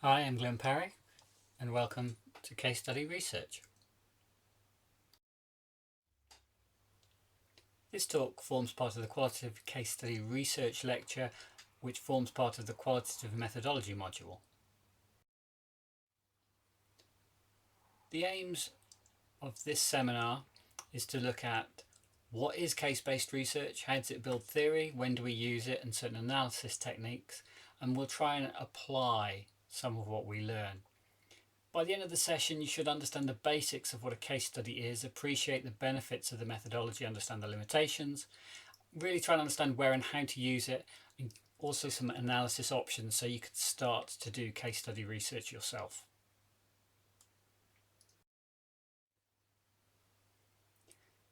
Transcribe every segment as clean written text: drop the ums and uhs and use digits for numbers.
Hi, I'm Glenn Parry, and welcome to Case Study Research. This talk forms part of the Qualitative Case Study Research lecture, which forms part of the Qualitative Methodology module. The aims of this seminar is to look at what is case-based research, how does it build theory, when do we use it, and certain analysis techniques, and we'll try and apply some of what we learn. By the end of the session, you should understand the basics of what a case study is, appreciate the benefits of the methodology, understand the limitations, really try and understand where and how to use it, and also some analysis options so you could start to do case study research yourself.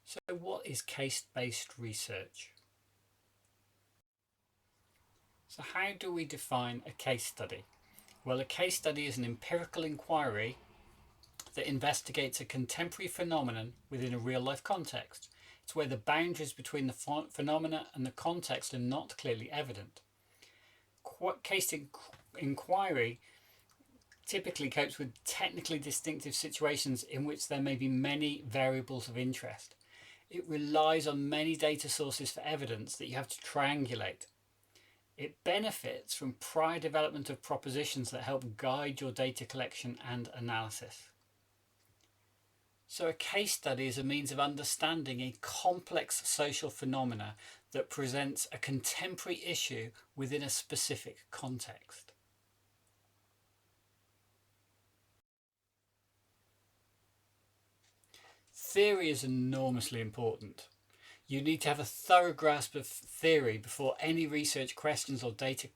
So what is case-based research? So how do we define a case study? Well, a case study is an empirical inquiry that investigates a contemporary phenomenon within a real-life context. It's where the boundaries between the phenomena and the context are not clearly evident. Case inquiry typically copes with technically distinctive situations in which there may be many variables of interest. It relies on many data sources for evidence that you have to triangulate. It benefits from prior development of propositions that help guide your data collection and analysis. So a case study is a means of understanding a complex social phenomena that presents a contemporary issue within a specific context. Theory is enormously important. You need to have a thorough grasp of theory before any research questions or data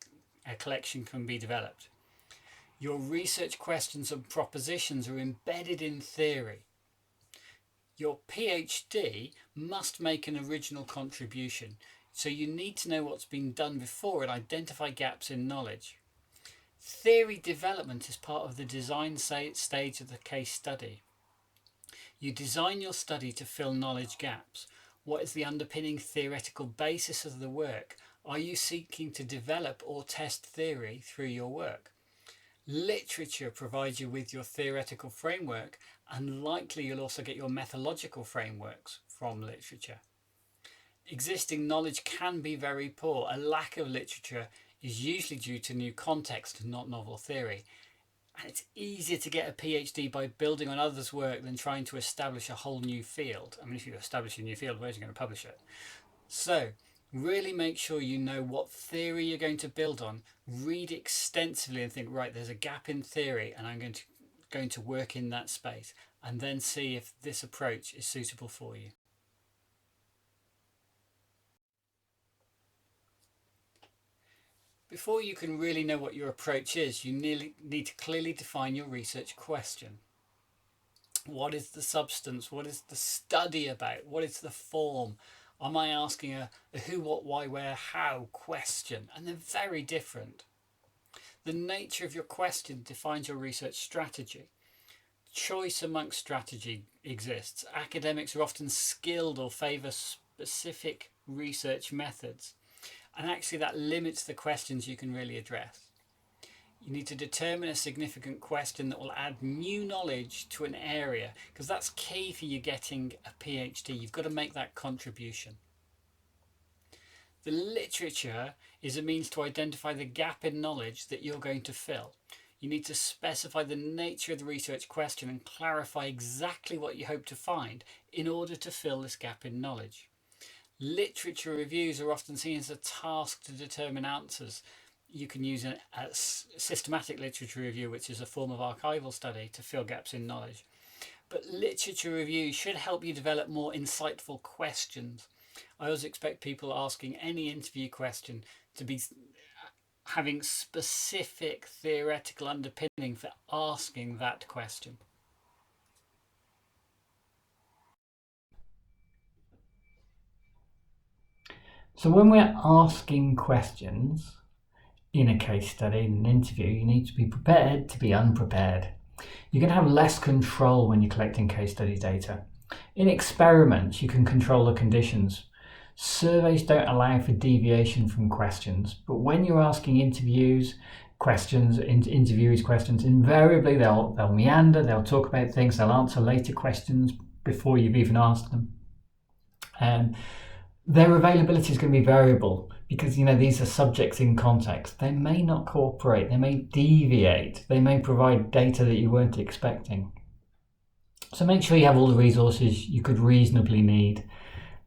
collection can be developed. Your research questions and propositions are embedded in theory. Your PhD must make an original contribution, so you need to know what's been done before and identify gaps in knowledge. Theory development is part of the design stage of the case study. You design your study to fill knowledge gaps. What is the underpinning theoretical basis of the work? Are you seeking to develop or test theory through your work? Literature provides you with your theoretical framework, and likely you'll also get your methodological frameworks from literature. Existing knowledge can be very poor. A lack of literature is usually due to new context, not novel theory. And it's easier to get a PhD by building on others' work than trying to establish a whole new field. I mean, if you establish a new field, where's you going to publish it? So really make sure you know what theory you're going to build on. Read extensively and think, right, there's a gap in theory and I'm going to work in that space, and then see if this approach is suitable for you. Before you can really know what your approach is, you need to clearly define your research question. What is the substance? What is the study about? What is the form? Am I asking a who, what, why, where, how question? And they're very different. The nature of your question defines your research strategy. Choice amongst strategy exists. Academics are often skilled or favour specific research methods. And actually that limits the questions you can really address. You need to determine a significant question that will add new knowledge to an area, because that's key for you getting a PhD. You've got to make that contribution. The literature is a means to identify the gap in knowledge that you're going to fill. You need to specify the nature of the research question and clarify exactly what you hope to find in order to fill this gap in knowledge. Literature reviews are often seen as a task to determine answers. You can use a systematic literature review, which is a form of archival study, to fill gaps in knowledge. But literature review should help you develop more insightful questions. I always expect people asking any interview question to be having specific theoretical underpinning for asking that question. So when we're asking questions in a case study, in an interview, you need to be prepared to be unprepared. You can have less control when you're collecting case study data. In experiments, you can control the conditions. Surveys don't allow for deviation from questions, but when you're asking interviews, questions, interviewees' questions, invariably they'll meander, they'll talk about things, they'll answer later questions before you've even asked them. And their availability is going to be variable because these are subjects in context. They may not cooperate, they may deviate, they may provide data that you weren't expecting. So make sure you have all the resources you could reasonably need.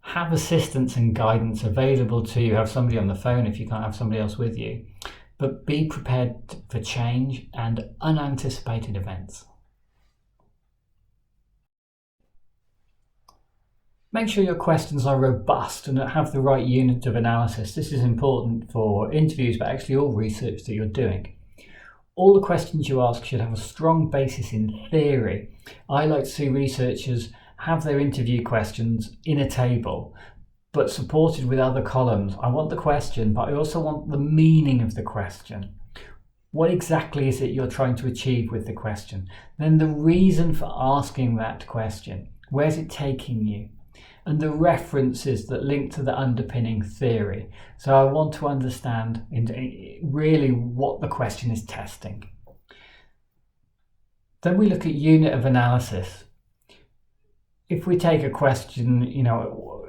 Have assistance and guidance available to you. Have somebody on the phone if you can't have somebody else with you. But be prepared for change and unanticipated events. Make sure your questions are robust and have the right unit of analysis. This is important for interviews, but actually all research that you're doing. All the questions you ask should have a strong basis in theory. I like to see researchers have their interview questions in a table, but supported with other columns. I want the question, but I also want the meaning of the question. What exactly is it you're trying to achieve with the question? Then the reason for asking that question. Where's it taking you? And the references that link to the underpinning theory. So I want to understand really what the question is testing. Then we look at unit of analysis. If we take a question,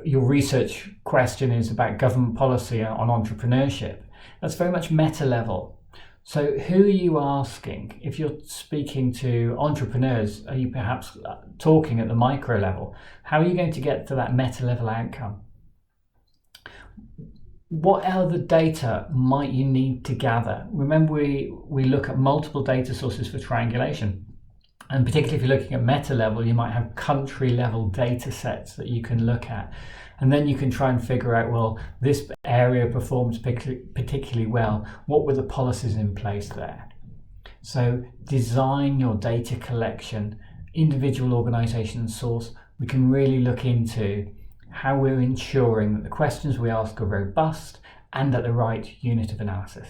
your research question is about government policy on entrepreneurship, that's very much meta level. So who are you asking? If you're speaking to entrepreneurs, are you perhaps talking at the micro level? How are you going to get to that meta level outcome? What other data might you need to gather? Remember, we look at multiple data sources for triangulation. And particularly if you're looking at meta level, you might have country level data sets that you can look at. And then you can try and figure out, well, this area performs particularly well. What were the policies in place there? So design your data collection, individual organisation and source. We can really look into how we're ensuring that the questions we ask are robust and at the right unit of analysis.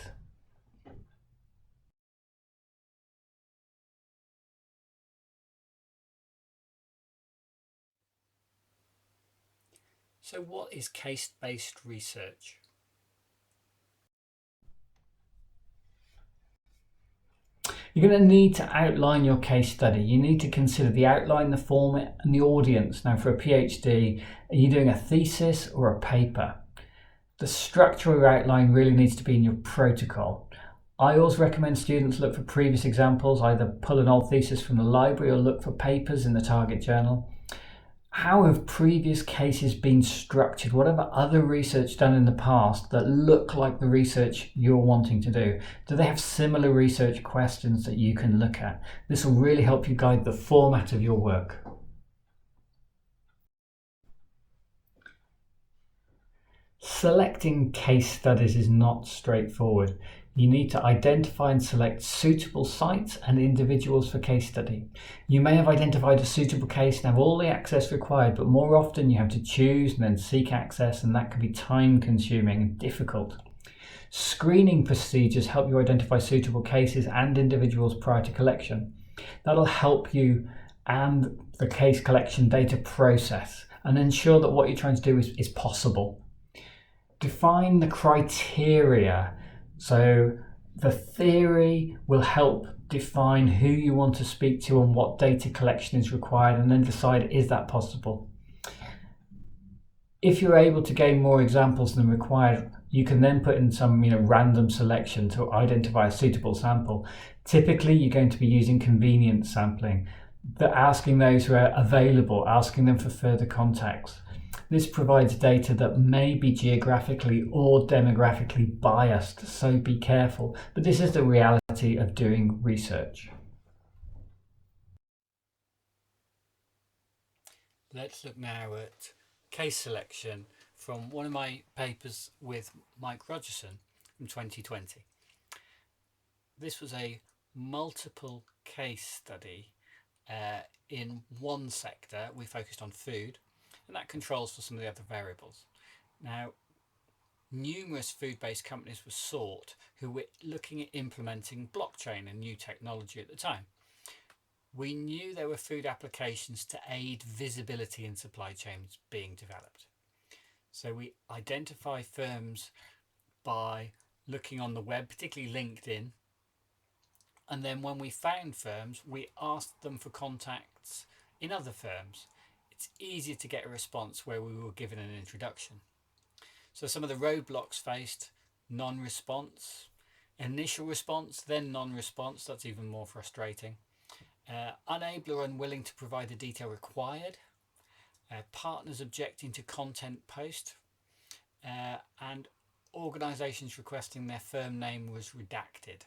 So what is case-based research? You're going to need to outline your case study. You need to consider the outline, the format, and the audience. Now, for a PhD, are you doing a thesis or a paper? The structure of your outline really needs to be in your protocol. I always recommend students look for previous examples, either pull an old thesis from the library or look for papers in the target journal. How have previous cases been structured? What have other research done in the past that look like the research you're wanting to do? Do they have similar research questions that you can look at? This will really help you guide the format of your work. Selecting case studies is not straightforward. You need to identify and select suitable sites and individuals for case study. You may have identified a suitable case and have all the access required, but more often you have to choose and then seek access, and that can be time consuming and difficult. Screening procedures help you identify suitable cases and individuals prior to collection. That'll help you and the case collection data process and ensure that what you're trying to do is possible. Define the criteria. So the theory will help define who you want to speak to and what data collection is required, and then decide, is that possible? If you're able to gain more examples than required, you can then put in some random selection to identify a suitable sample. Typically, you're going to be using convenience sampling, but asking those who are available, asking them for further context. This provides data that may be geographically or demographically biased, so be careful. But this is the reality of doing research. Let's look now at case selection from one of my papers with Mike Rogerson from 2020. This was a multiple case study in one sector. We focused on food, and that controls for some of the other variables. Now, numerous food-based companies were sought who were looking at implementing blockchain, a new technology at the time. We knew there were food applications to aid visibility in supply chains being developed. So we identify firms by looking on the web, particularly LinkedIn, And then when we found firms, we asked them for contacts in other firms. It's easier to get a response where we were given an introduction. So some of the roadblocks faced: non-response, initial response, then non-response. That's even more frustrating. Unable or unwilling to provide the detail required. Partners objecting to content post. And organisations requesting their firm name was redacted.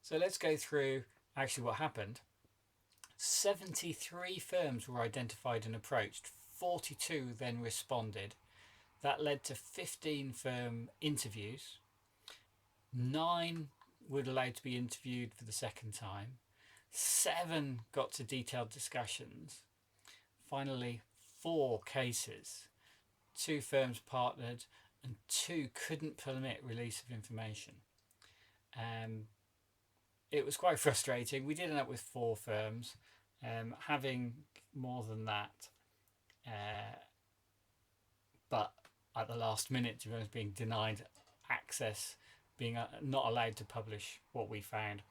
So let's go through actually what happened. 73 firms were identified and approached. 42 then responded. That led to 15 firm interviews. 9 were allowed to be interviewed for the second time. 7 got to detailed discussions. Finally, 4 cases. 2 firms partnered and 2 couldn't permit release of information. It was quite frustrating. We did end up with 4 firms. Having more than that, but at the last minute, to be honest, being denied access, being not allowed to publish what we found.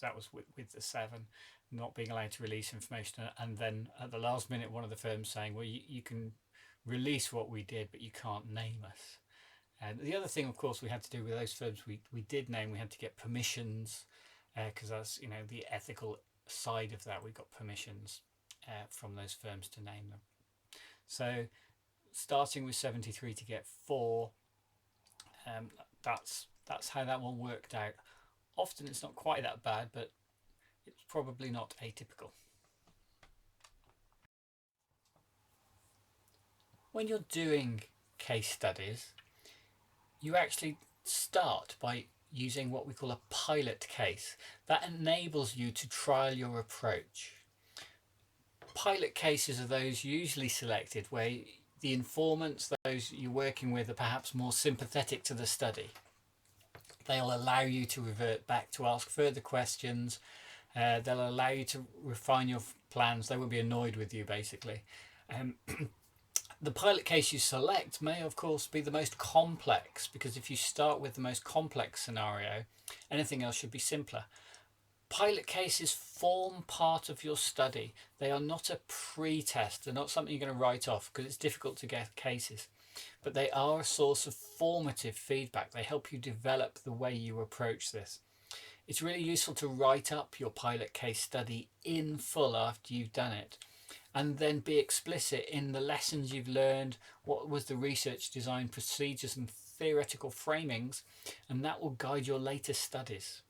That was with the 7, not being allowed to release information, and then at the last minute, one of the firms saying, well, you can release what we did, but you can't name us. And the other thing, of course, we had to do with those firms we did name, we had to get permissions, because that's the ethical side of that. We got permissions from those firms to name them. So starting with 73 to get 4, that's how that one worked out. Often it's not quite that bad, but it's probably not atypical. When you're doing case studies, you actually start by using what we call a pilot case. That enables you to trial your approach. Pilot cases are those usually selected where the informants, those you're working with, are perhaps more sympathetic to the study. They'll allow you to revert back to ask further questions. They'll allow you to refine your plans. They won't be annoyed with you, basically. The pilot case you select may, of course, be the most complex, because if you start with the most complex scenario, anything else should be simpler. Pilot cases form part of your study. They are not a pre-test. They're not something you're going to write off, because it's difficult to get cases. But they are a source of formative feedback. They help you develop the way you approach this. It's really useful to write up your pilot case study in full after you've done it, and then be explicit in the lessons you've learned, what was the research design procedures and theoretical framings, and that will guide your later studies.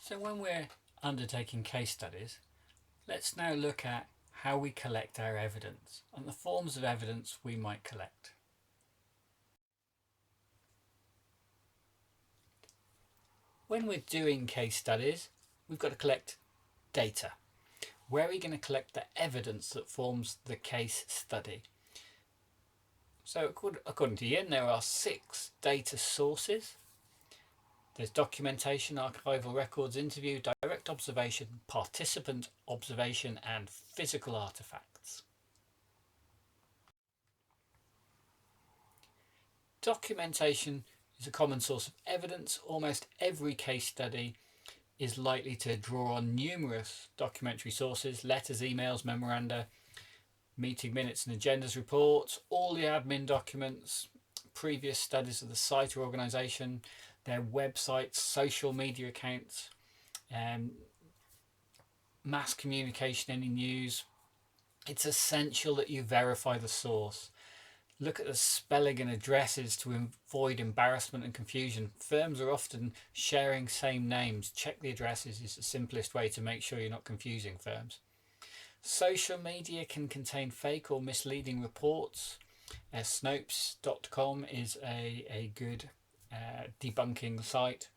So when we're undertaking case studies, let's now look at how we collect our evidence and the forms of evidence we might collect. When we're doing case studies, we've got to collect data. Where are we going to collect the evidence that forms the case study? So according to Yin, there are 6 data sources. There's documentation, archival records, interview, direct observation, participant observation, and physical artefacts. Documentation is a common source of evidence. Almost every case study is likely to draw on numerous documentary sources: letters, emails, memoranda, meeting minutes and agendas, reports, all the admin documents, previous studies of the site or organisation, their websites, social media accounts, mass communication, any news. It's essential that you verify the source. Look at the spelling and addresses to avoid embarrassment and confusion. Firms are often sharing same names. Check the addresses is the simplest way to make sure you're not confusing firms. Social media can contain fake or misleading reports. Snopes.com is a good debunking site.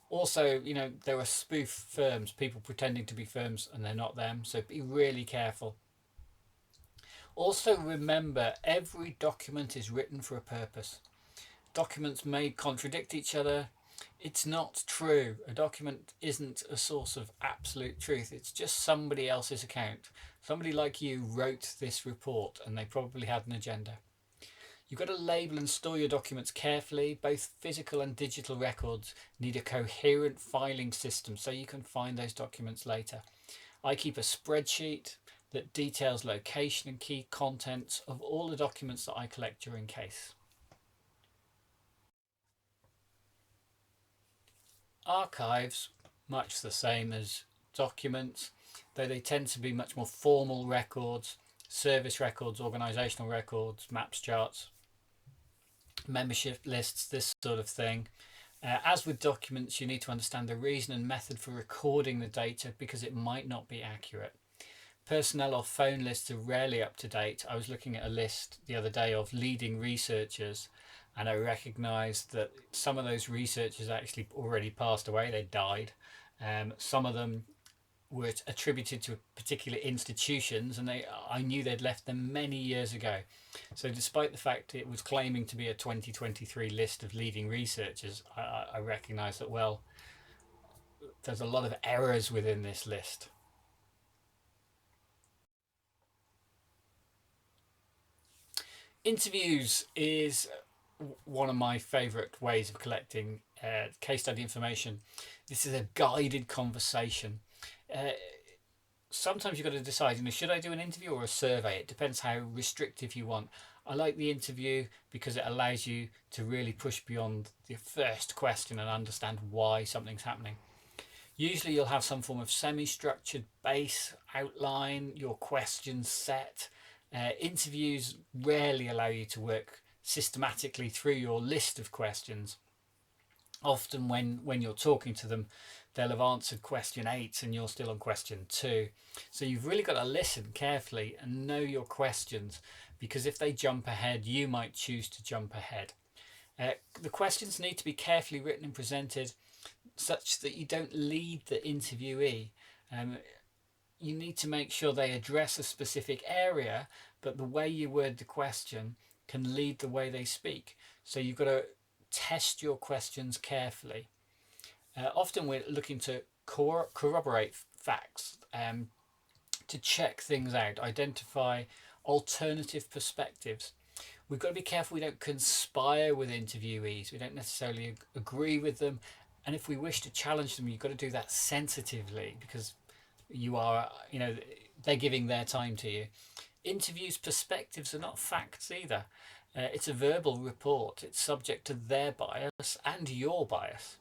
Also, there are spoof firms, people pretending to be firms and they're not them, so be really careful. Also remember, every document is written for a purpose. Documents may contradict each other. It's not true. A document isn't a source of absolute truth. It's just somebody else's account. Somebody like you wrote this report and they probably had an agenda. You've got to label and store your documents carefully. Both physical and digital records need a coherent filing system so you can find those documents later. I keep a spreadsheet that details location and key contents of all the documents that I collect during case. Archives, much the same as documents, though they tend to be much more formal records, service records, organisational records, maps, charts, membership lists, this sort of thing. As with documents, you need to understand the reason and method for recording the data because it might not be accurate. Personnel or phone lists are rarely up to date. I was looking at a list the other day of leading researchers, and I recognised that some of those researchers actually already passed away, they died. Some of them were attributed to particular institutions, and I knew they'd left them many years ago. So despite the fact it was claiming to be a 2023 list of leading researchers, I recognised that, well, there's a lot of errors within this list. Interviews is one of my favourite ways of collecting case study information. This is a guided conversation. Sometimes you've got to decide, should I do an interview or a survey? It depends how restrictive you want. I like the interview because it allows you to really push beyond the first question and understand why something's happening. Usually you'll have some form of semi-structured base outline, your questions set. Interviews rarely allow you to work systematically through your list of questions. Often when you're talking to them, they'll have answered question 8 and you're still on question 2. So you've really got to listen carefully and know your questions, because if they jump ahead, you might choose to jump ahead. The questions need to be carefully written and presented such that you don't lead the interviewee. You need to make sure they address a specific area, but the way you word the question can lead the way they speak. So you've got to test your questions carefully. Often we're looking to corroborate facts, to check things out, identify alternative perspectives. We've got to be careful we don't conspire with interviewees. We don't necessarily agree with them. And if we wish to challenge them, you've got to do that sensitively, because you are, they're giving their time to you. Interviews' perspectives are not facts either. It's a verbal report. It's subject to their bias and your bias.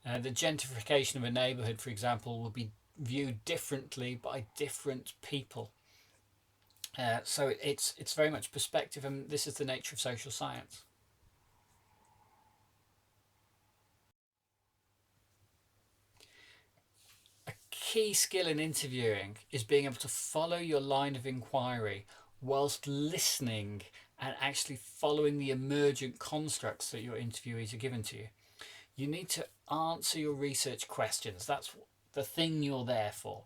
The gentrification of a neighbourhood, for example, will be viewed differently by different people. So it's very much perspective, and this is the nature of social science. A key skill in interviewing is being able to follow your line of inquiry whilst listening and actually following the emergent constructs that your interviewees are given to you. You need to answer your research questions. That's the thing you're there for.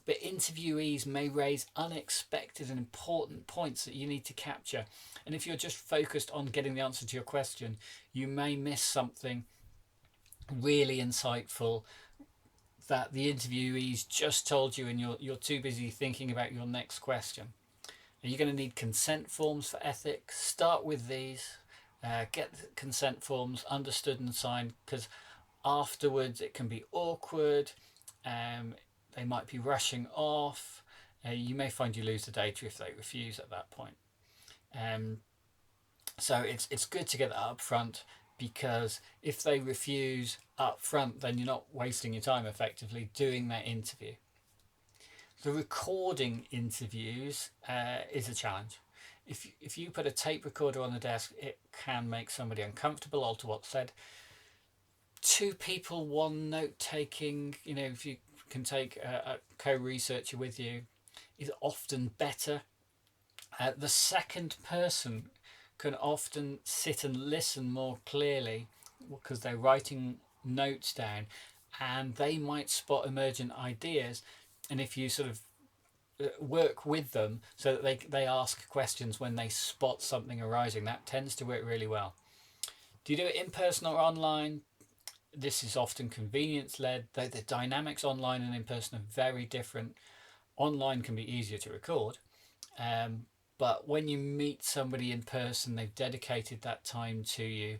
But interviewees may raise unexpected and important points that you need to capture. And if you're just focused on getting the answer to your question, you may miss something really insightful that the interviewees just told you, and you're too busy thinking about your next question. And you're going to need consent forms for ethics. Start with these. Get consent forms understood and signed, because afterwards it can be awkward. They might be rushing off. You may find you lose the data if they refuse at that point. So it's good to get that up front, because if they refuse up front, then you're not wasting your time effectively doing that interview. The recording interviews is a challenge. If you put a tape recorder on the desk, it can make somebody uncomfortable, alter what's said. 2 people, 1 note taking, if you can take a co-researcher with you, is often better. The second person can often sit and listen more clearly because they're writing notes down, and they might spot emergent ideas. And if you sort of work with them so that they ask questions when they spot something arising, that tends to work really well. Do you do it in person or online? This is often convenience led, though the dynamics online and in person are very different. Online can be easier to record, but when you meet somebody in person, they've dedicated that time to you.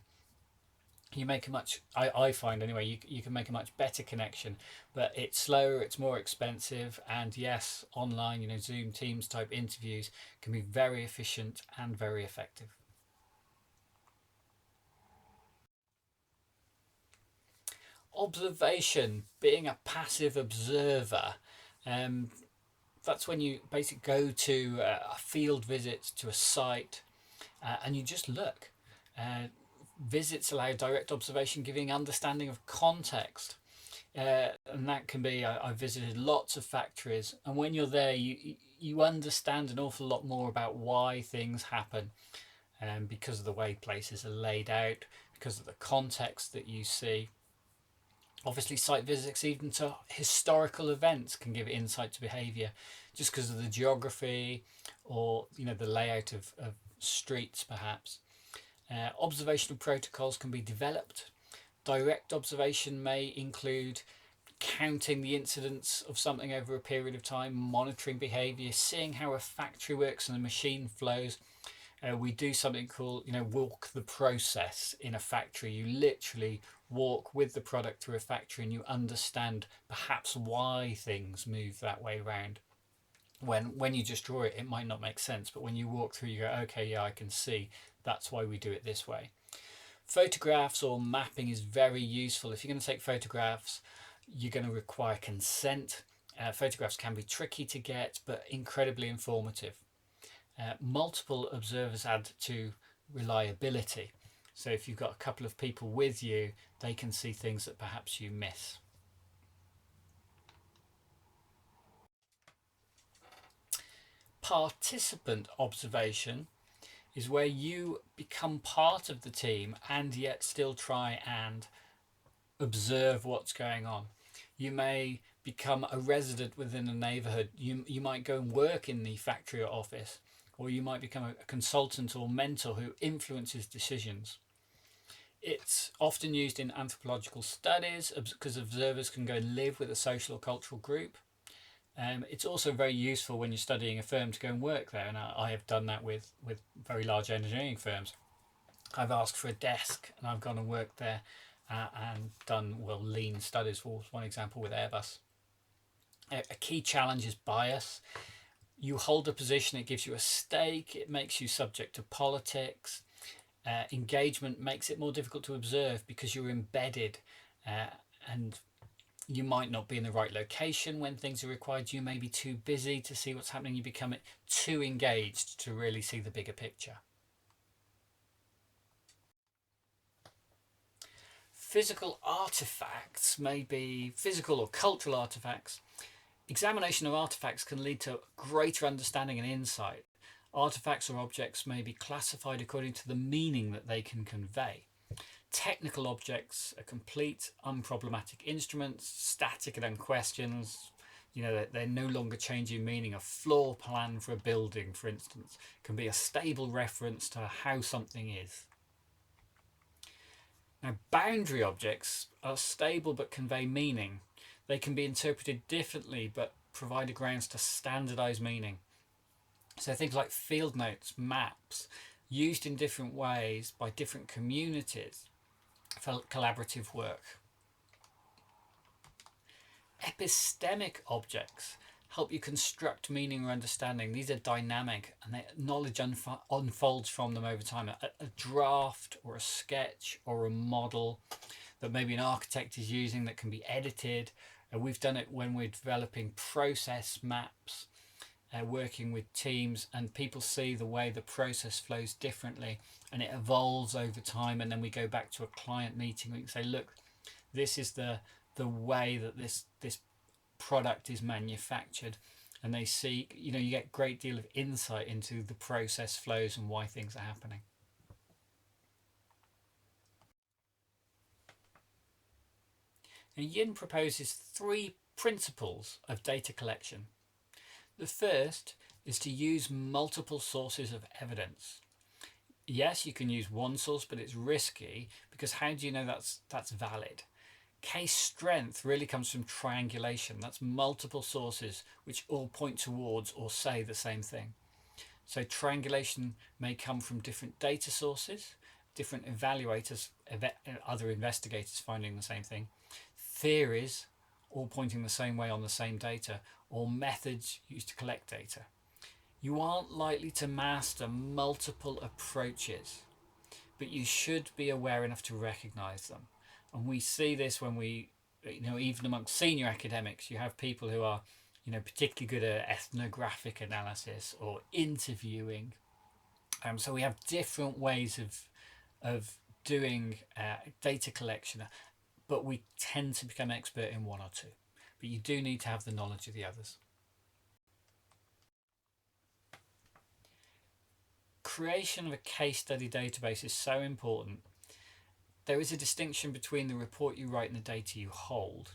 You make a much, I find anyway, you can make a much better connection, but it's slower, it's more expensive, and yes, online, Zoom, Teams type interviews can be very efficient and very effective. Observation, being a passive observer. That's when you basically go to a field visit to a site, and you just look. Visits allow direct observation, giving understanding of context. And that can be, I've visited lots of factories, and when you're there, you understand an awful lot more about why things happen, because of the way places are laid out, because of the context that you see. Obviously, site visits, even to historical events, can give insight to behaviour, just because of the geography or the layout of streets, perhaps. Observational protocols can be developed. Direct observation may include counting the incidents of something over a period of time, monitoring behaviour, seeing how a factory works and the machine flows. We do something called, walk the process in a factory. You literally walk with the product through a factory and you understand perhaps why things move that way around. When you just draw it, it might not make sense, but when you walk through, you go, okay, yeah, I can see that's why we do it this way. Photographs or mapping is very useful. If you're going to take photographs, you're going to require consent. Photographs can be tricky to get, but incredibly informative. Multiple observers add to reliability. So if you've got a couple of people with you, they can see things that perhaps you miss. Participant observation is where you become part of the team and yet still try and observe what's going on. You may become a resident within a neighborhood. You might go and work in the factory or office, or you might become a consultant or mentor who influences decisions. It's often used in anthropological studies because observers can go and live with a social or cultural group. It's also very useful when you're studying a firm to go and work there, and I have done that with very large engineering firms. I've asked for a desk and I've gone and worked there and done, lean studies, for one example, with Airbus. A key challenge is bias. You hold a position, it gives you a stake, it makes you subject to politics. Engagement makes it more difficult to observe because you're embedded, and you might not be in the right location when things are required. You may be too busy to see what's happening. You become too engaged to really see the bigger picture. Physical artefacts may be physical or cultural artefacts. Examination of artefacts can lead to greater understanding and insight. Artefacts or objects may be classified according to the meaning that they can convey. Technical objects are complete, unproblematic instruments, static and unquestioned. They're no longer changing meaning. A floor plan for a building, for instance, can be a stable reference to how something is. Now, boundary objects are stable but convey meaning. They can be interpreted differently but provide grounds to standardize meaning. So things like field notes, maps, used in different ways by different communities for collaborative work. Epistemic objects help you construct meaning or understanding. These are dynamic and knowledge unfolds from them over time. A draft or a sketch or a model that maybe an architect is using that can be edited. We've done it when we're developing process maps, working with teams, and people see the way the process flows differently and it evolves over time, and then we go back to a client meeting. We can say, look, this is the way that this product is manufactured, and they see, you get a great deal of insight into the process flows and why things are happening. Now, Yin proposes 3 principles of data collection. The first is to use multiple sources of evidence. Yes, you can use one source, but it's risky because how do you know that's valid? Case strength really comes from triangulation. That's multiple sources which all point towards or say the same thing. So triangulation may come from different data sources, different evaluators, other investigators finding the same thing, theories all pointing the same way on the same data, or methods used to collect data. You aren't likely to master multiple approaches, but you should be aware enough to recognize them. And we see this when we, even amongst senior academics, you have people who are, particularly good at ethnographic analysis or interviewing. So we have different ways of doing data collection, but we tend to become expert in one or two. But you do need to have the knowledge of the others. Creation of a case study database is so important. There is a distinction between the report you write and the data you hold.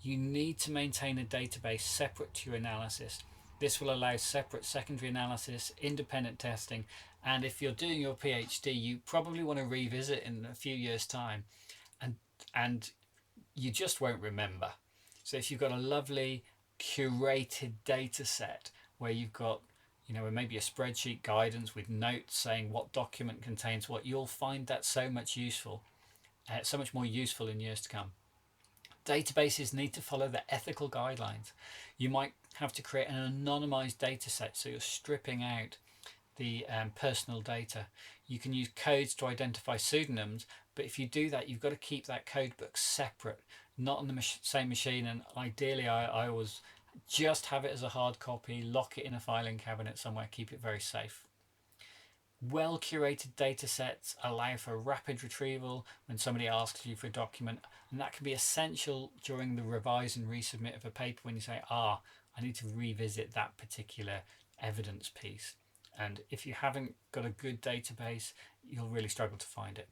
You need to maintain a database separate to your analysis. This will allow separate secondary analysis, independent testing, and if you're doing your PhD, you probably want to revisit in a few years' time, and you just won't remember. So if you've got a lovely curated data set where you've got maybe a spreadsheet guidance with notes saying what document contains what, you'll find that so much more useful in years to come. Databases need to follow the ethical guidelines. You might have to create an anonymized data set, so you're stripping out the personal data. You can use codes to identify pseudonyms, but if you do that, you've got to keep that code book separate, not on the same machine, and ideally I always just have it as a hard copy, lock it in a filing cabinet somewhere, keep it very safe. Well curated data sets allow for rapid retrieval when somebody asks you for a document, and that can be essential during the revise and resubmit of a paper when you say, I need to revisit that particular evidence piece. And if you haven't got a good database, you'll really struggle to find it.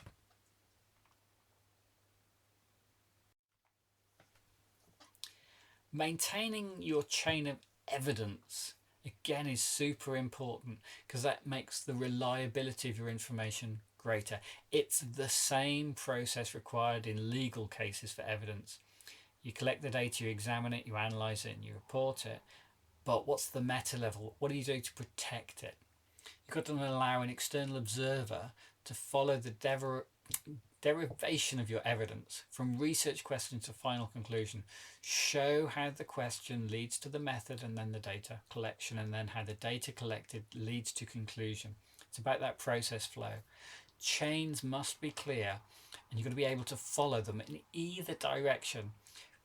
Maintaining your chain of evidence again is super important because that makes the reliability of your information greater. It's the same process required in legal cases for evidence. You collect the data, you examine it, you analyze it, and you report it. But what's the meta level? What do you do to protect it? You've got to allow an external observer to follow the derivation of your evidence from research question to final conclusion. Show how the question leads to the method and then the data collection, and then how the data collected leads to conclusion. It's about that process flow. Chains must be clear, and you've got to be able to follow them in either direction.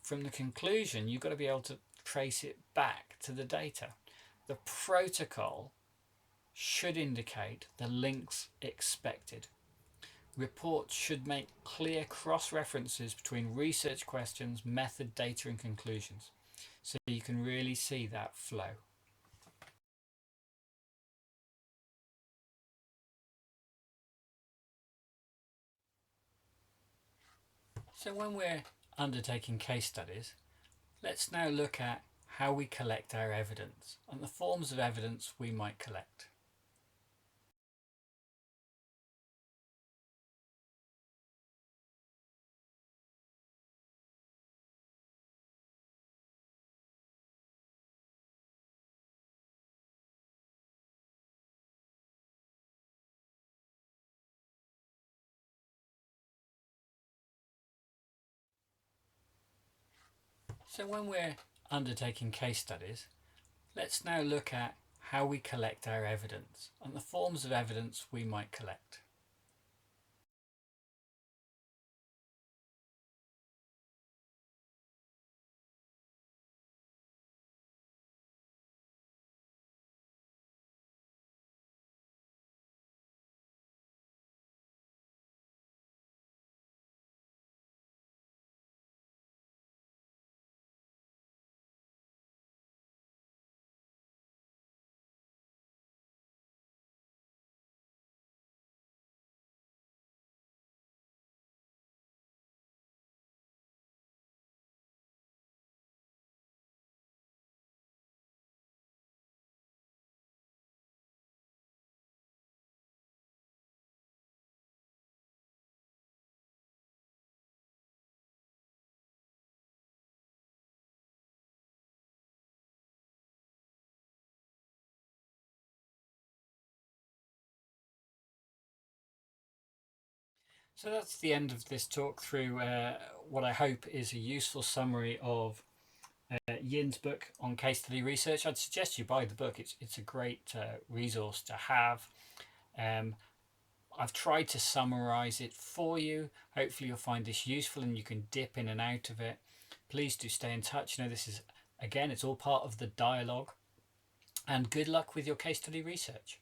From the conclusion, you've got to be able to trace it back to the data. The protocol should indicate the links expected. Reports should make clear cross-references between research questions, method, data, and conclusions, so you can really see that flow. So when we're undertaking case studies, let's now look at how we collect our evidence and the forms of evidence we might collect. So when we're undertaking case studies, let's now look at how we collect our evidence and the forms of evidence we might collect. So that's the end of this talk through what I hope is a useful summary of Yin's book on case study research. I'd suggest you buy the book. It's a great resource to have. I've tried to summarize it for you. Hopefully you'll find this useful and you can dip in and out of it. Please do stay in touch. You know, this is, again, it's all part of the dialogue. And good luck with your case study research.